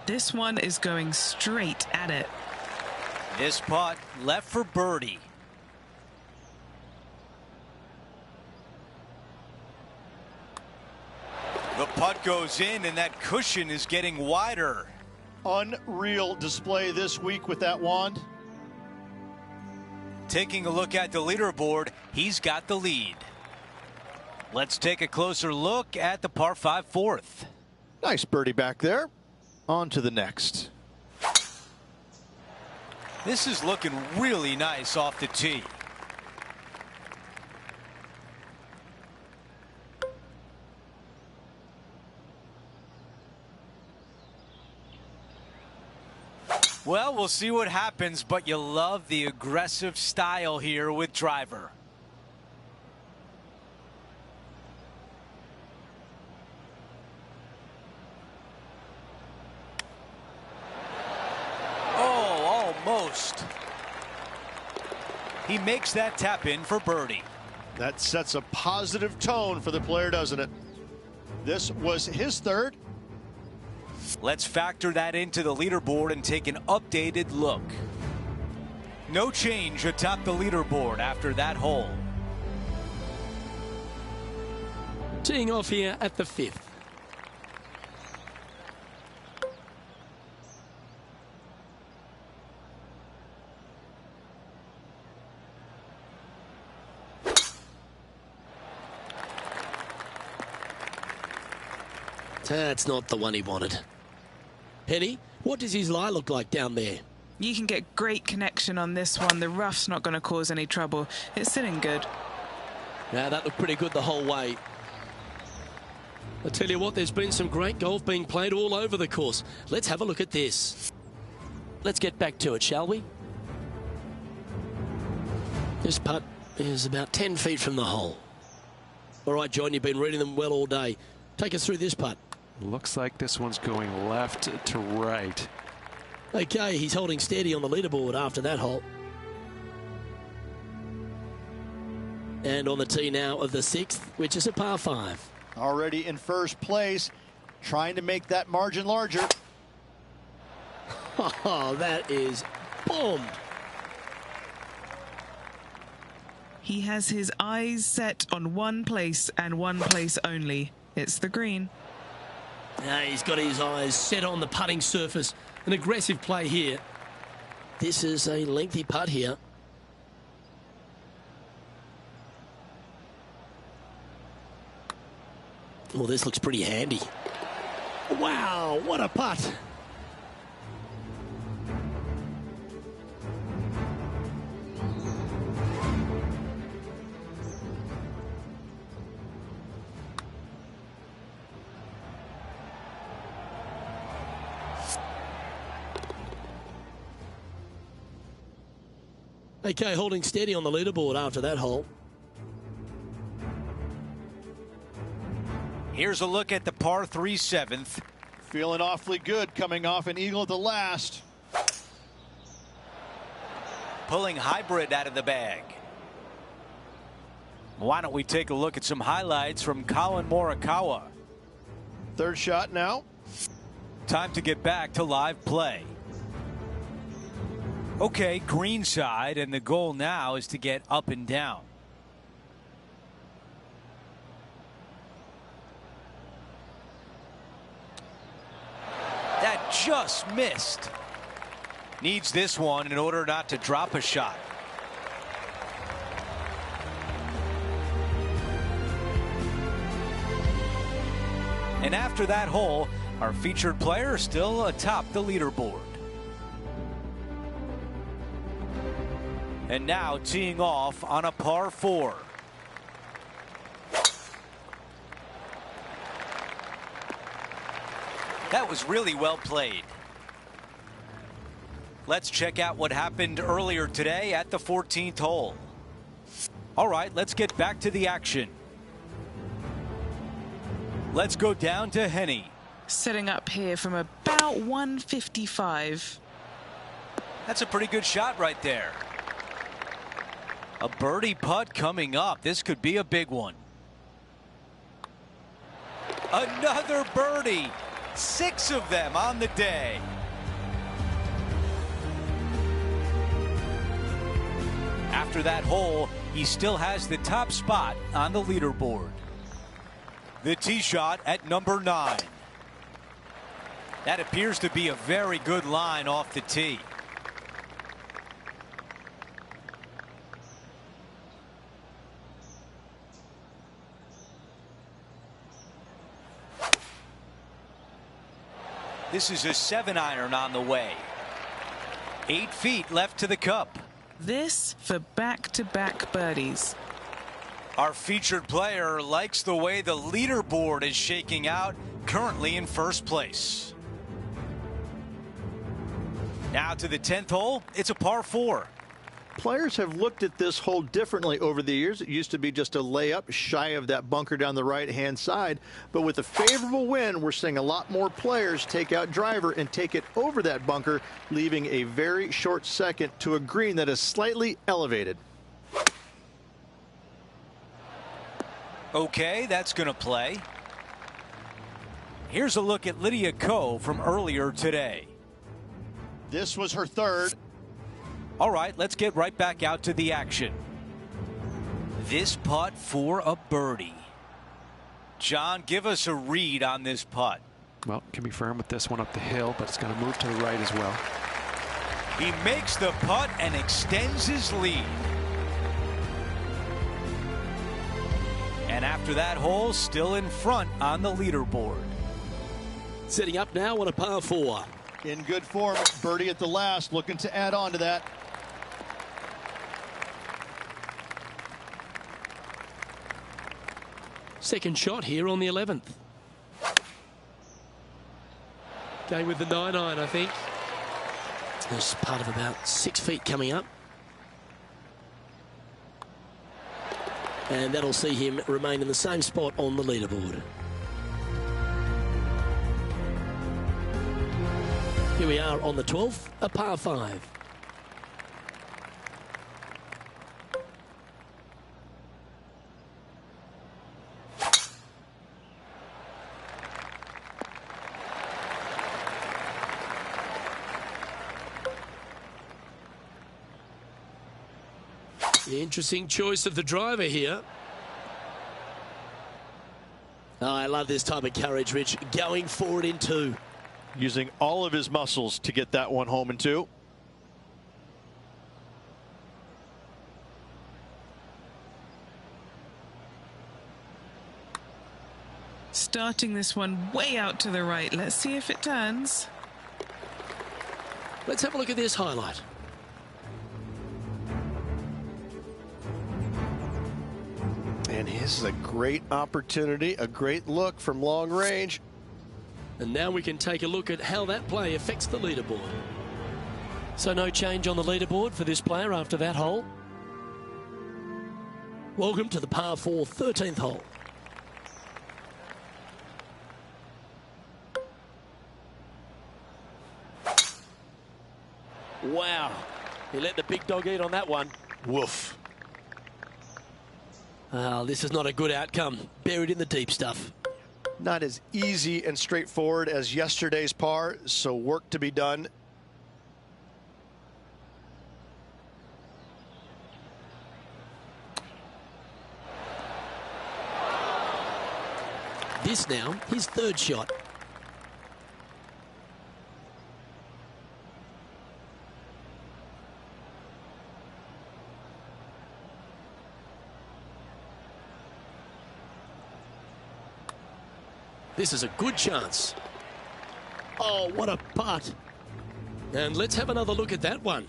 This one is going straight at it. This putt left for birdie. The putt goes in, and that cushion is getting wider. Unreal display this week with that wand. Taking a look at the leaderboard, he's got the lead. Let's take a closer look at the par 5 fourth. Nice birdie back there. On to the next. This is looking really nice off the tee. Well, we'll see what happens, but you love the aggressive style here with driver. Oh, almost. He makes that tap in for birdie. That sets a positive tone for the player, doesn't it? This was his third. Let's factor that into the leaderboard and take an updated look. No change atop the leaderboard after that hole. Teeing off here at the 5th. That's not the one he wanted. Penny, what does his lie look like down there? You can get great connection on this one. The rough's not going to cause any trouble. It's sitting good. Now that looked pretty good the whole way. I tell you what, there's been some great golf being played all over the course. Let's have a look at this. let's get back to it, shall we? This putt is about 10 feet from the hole. All right, John, you've been reading them well all day. Take us through this putt. Looks like this one's going left to right. Okay, he's holding steady on the leaderboard after that hole. And on the tee now of the 6th, which is a par 5. Already in first place, trying to make that margin larger. Oh, that is bombed. He has his eyes set on one place and one place only. It's the green. Now he's got his eyes set on the putting surface. An aggressive play here. This is a lengthy putt here. Well, this looks pretty handy. Wow, what a putt. Okay, holding steady on the leaderboard after that hole. Here's a look at the par 3 7th. Feeling awfully good coming off an eagle at the last. Pulling hybrid out of the bag. Why don't we take a look at some highlights from Colin Morikawa. Third shot now. Time to get back to live play. Okay, green side, and the goal now is to get up and down. That just missed. Needs this one in order not to drop a shot. And after that hole, our featured player still atop the leaderboard. And now teeing off on a par 4. That was really well played. Let's check out what happened earlier today at the 14th hole. All right, let's get back to the action. Let's go down to Henny. Setting up here from about 155. That's a pretty good shot right there. A birdie putt coming up. This could be a big one. Another birdie. 6 of them on the day. After that hole, he still has the top spot on the leaderboard. The tee shot at number 9. That appears to be a very good line off the tee. This is a 7-iron on the way. 8 feet left to the cup. This for back-to-back birdies. Our featured player likes the way the leaderboard is shaking out, currently in first place. Now to the 10th hole. It's a par 4. Players have looked at this hole differently over the years. It used to be just a layup shy of that bunker down the right-hand side. But with a favorable wind, we're seeing a lot more players take out driver and take it over that bunker, leaving a very short second to a green that is slightly elevated. Okay, that's going to play. Here's a look at Lydia Ko from earlier today. This was her third. All right, let's get right back out to the action. This putt for a birdie. John, give us a read on this putt. Well, can be firm with this one up the hill, but it's going to move to the right as well. He makes the putt and extends his lead. And after that hole, still in front on the leaderboard. Setting up now on a par 4. In good form, birdie at the last, looking to add on to that. Second shot here on the 11th. Going with the 9-iron, I think. There's part of about 6 feet coming up. And that'll see him remain in the same spot on the leaderboard. Here we are on the 12th, a par 5. Interesting choice of the driver here. Oh, I love this type of courage, Rich. Going forward in 2. Using all of his muscles to get that one home in 2. Starting this one way out to the right. Let's see if it turns. Let's have a look at this highlight. And this is a great opportunity, a great look from long range. And now we can take a look at how that play affects the leaderboard. So no change on the leaderboard for this player after that hole. Welcome to the par 4 13th hole. Wow, he let the big dog eat on that one. Woof. Oh, this is not a good outcome. Buried in the deep stuff. Not as easy and straightforward as yesterday's par, so work to be done. This now, his 3rd shot. This is a good chance. Oh, what a putt. And let's have another look at that one.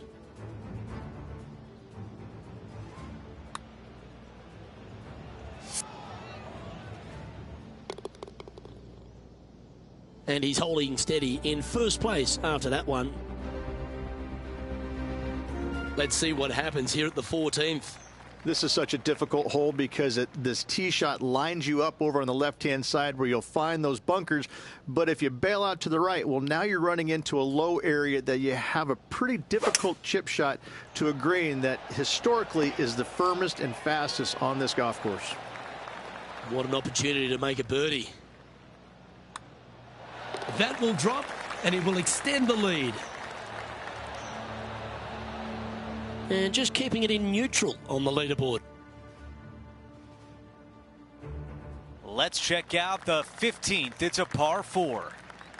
And he's holding steady in 1st place after that one. Let's see what happens here at the 14th. This is such a difficult hole because this tee shot lines you up over on the left-hand side where you'll find those bunkers. But if you bail out to the right, well, now you're running into a low area that you have a pretty difficult chip shot to a green that historically is the firmest and fastest on this golf course. What an opportunity to make a birdie. That will drop, and it will extend the lead. And just keeping it in neutral on the leaderboard. Let's check out the 15th. It's a par 4.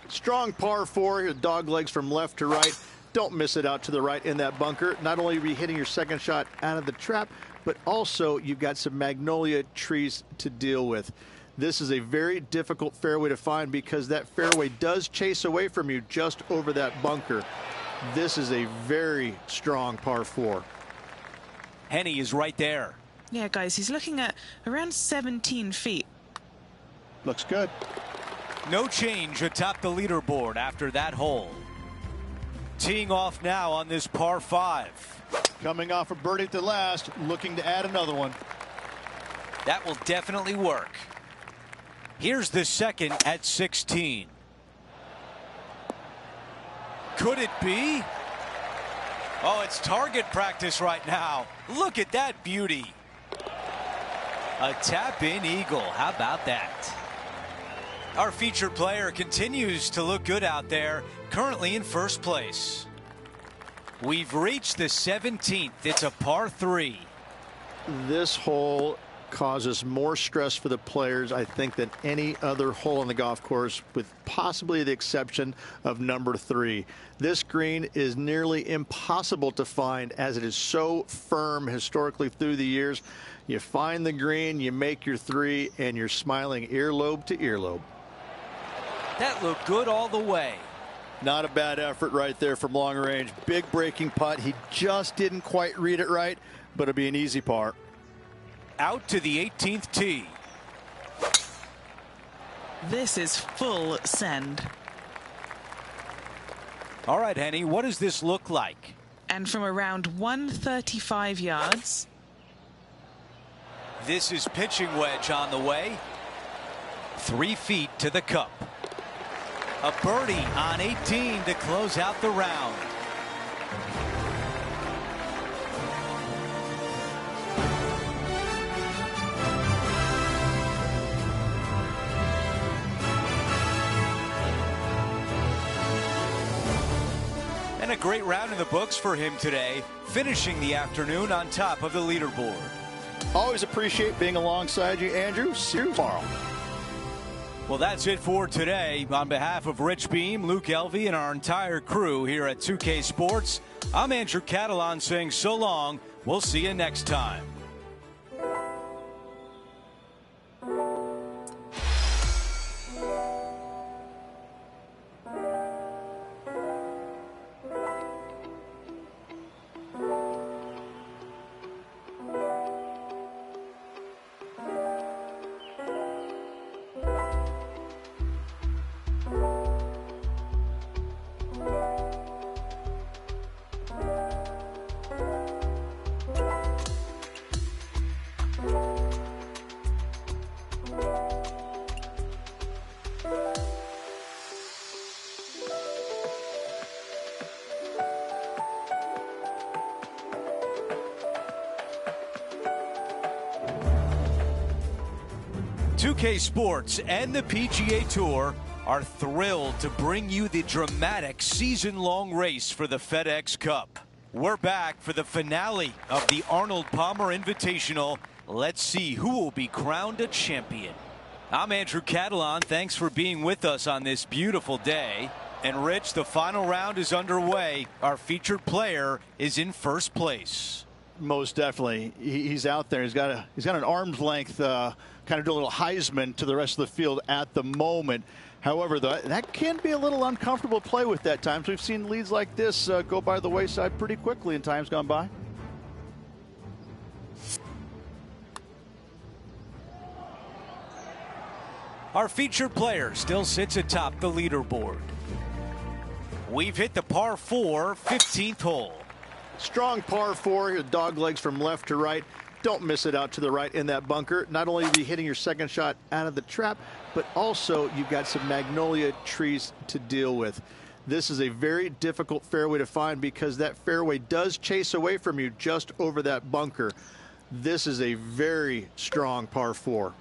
Strong par 4, dog legs from left to right. Don't miss it out to the right in that bunker. Not only are you hitting your 2nd shot out of the trap, but also you've got some magnolia trees to deal with. This is a very difficult fairway to find because that fairway does chase away from you just over that bunker. This is a very strong par 4. Hennie is right there. Yeah, guys, he's looking at around 17 feet. Looks good. No change atop the leaderboard after that hole. Teeing off now on this par 5. Coming off a birdie at the last, looking to add another one. That will definitely work. Here's the 2nd at 16. Could it be? Oh, it's target practice right now. Look at that beauty. A tap-in eagle. How about that? Our featured player continues to look good out there, currently in 1st place. We've reached the 17th. It's a par 3. This hole causes more stress for the players, I think, than any other hole on the golf course, with possibly the exception of number 3. This green is nearly impossible to find as it is so firm historically through the years. You find the green, you make your 3, and you're smiling earlobe to earlobe. That looked good all the way. Not a bad effort right there from long range. Big breaking putt. He just didn't quite read it right, but it'll be an easy par. Out to the 18th tee. This is full send. All right, Henny, what does this look like? And from around 135 yards. This is pitching wedge on the way. 3 feet to the cup. A birdie on 18 to close out the round. And a great round in the books for him today, finishing the afternoon on top of the leaderboard. Always appreciate being alongside you, Andrew. See you tomorrow. Well, that's it for today. On behalf of Rich Beam, Luke Elvey, and our entire crew here at 2K Sports, I'm Andrew Catalan saying so long. We'll see you next time. Sports and the PGA Tour are thrilled to bring you the dramatic season-long race for the FedEx Cup. We're back for the finale of the Arnold Palmer Invitational. Let's see who will be crowned a champion. I'm Andrew Catalan. Thanks for being with us on this beautiful day. And Rich, the final round is underway. Our featured player is in first place. Most definitely. He's out there. He's got an arm's length kind of do a little Heisman to the rest of the field at the moment. However, that can be a little uncomfortable to play with at times. We've seen leads like this go by the wayside pretty quickly in times gone by. Our featured player still sits atop the leaderboard. We've hit the par 4 15th hole. Strong par 4, dog legs from left to right. Don't miss it out to the right in that bunker. Not only will you be hitting your second shot out of the trap, but also you've got some magnolia trees to deal with. This is a very difficult fairway to find because that fairway does chase away from you just over that bunker. This is a very strong par 4.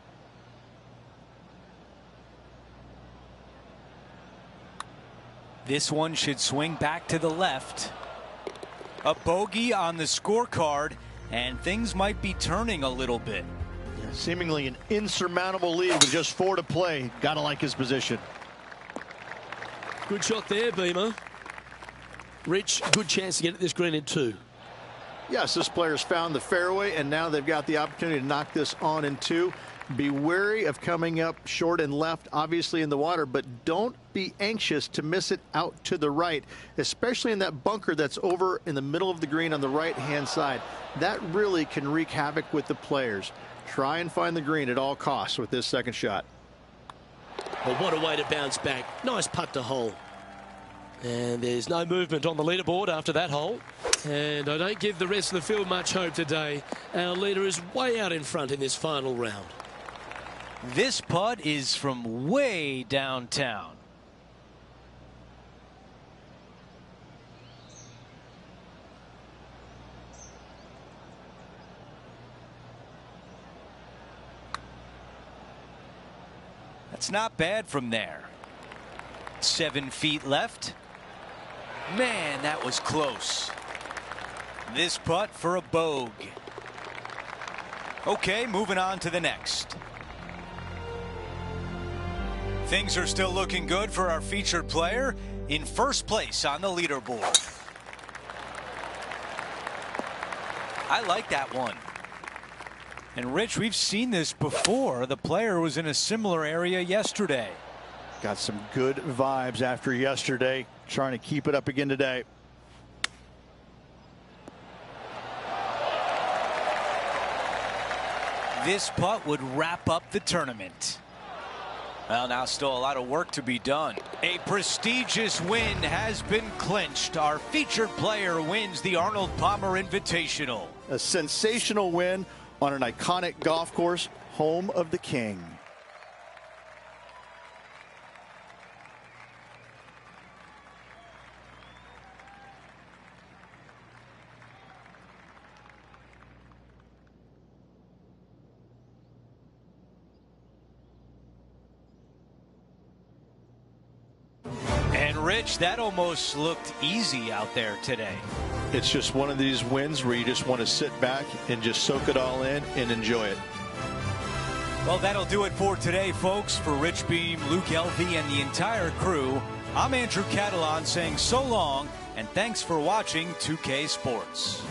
This one should swing back to the left. A bogey on the scorecard, and things might be turning a little bit. Yeah, seemingly an insurmountable lead with just 4 to play. Gotta like his position. Good shot there, Beamer. Rich, good chance to get at this green in 2. Yes, this player's found the fairway, and now they've got the opportunity to knock this on in 2. Be wary of coming up short and left, obviously in the water, but don't be anxious to miss it out to the right, especially in that bunker that's over in the middle of the green on the right-hand side. That really can wreak havoc with the players. Try and find the green at all costs with this second shot. Well, what a way to bounce back. Nice putt to hole. And there's no movement on the leaderboard after that hole. And I don't give the rest of the field much hope today. Our leader is way out in front in this final round. This putt is from way downtown. That's not bad from there. 7 feet left. Man, that was close. This putt for a bogey. Okay, moving on to the next. Things are still looking good for our featured player in first place on the leaderboard. I like that one. And Rich, we've seen this before. The player was in a similar area yesterday. Got some good vibes after yesterday. Trying to keep it up again today. This putt would wrap up the tournament. Well, now still a lot of work to be done. A prestigious win has been clinched. Our featured player wins the Arnold Palmer Invitational. A sensational win on an iconic golf course, home of the King. And Rich, that almost looked easy out there today. It's just one of these wins where you just want to sit back and just soak it all in and enjoy it. Well, that'll do it for today, folks. For Rich Beam, Luke Elvey, and the entire crew, I'm Andrew Catalan saying so long, and thanks for watching 2K Sports.